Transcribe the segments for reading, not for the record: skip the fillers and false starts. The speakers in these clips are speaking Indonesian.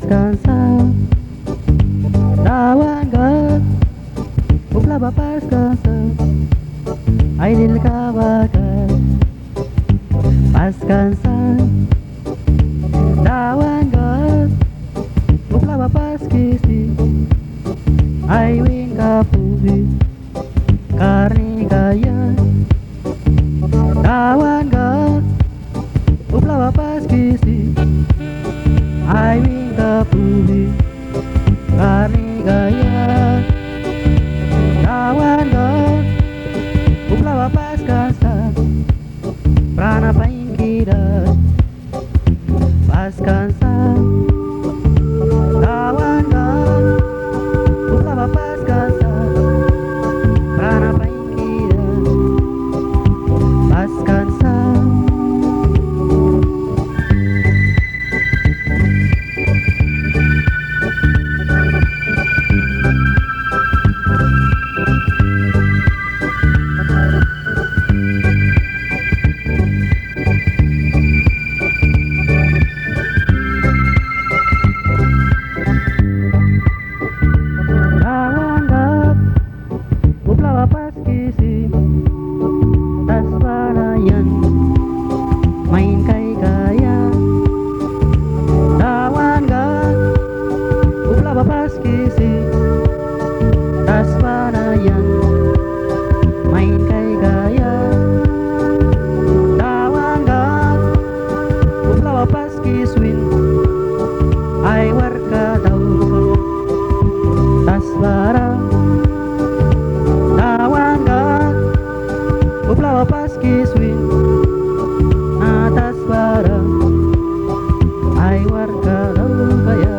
Paskansa Tawan ka Upla ba paskansa Aidil kawakan Paskansa Tawan ka Upla ba paskisi Aiwin kapubi Karni kaya Tawan ka Upla ba paskisi Aiwin kapubi Karni kaya Tawan ka Upla ba paskansa Prana pain kita Paskansa Tawan ka Upla ba paskansa Prana pain kita Paskansa Main kay kaya Tawan ka Upla ba paskisi Tas panayan Main kay kaya Tawan ka Upla ba paskiswin Ay warka daw Tas para Tawan ka Upla ba paskiswin Atas barang Ay warga daw kaya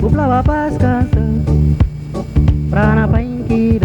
Upla ba paskansa Prana pain kita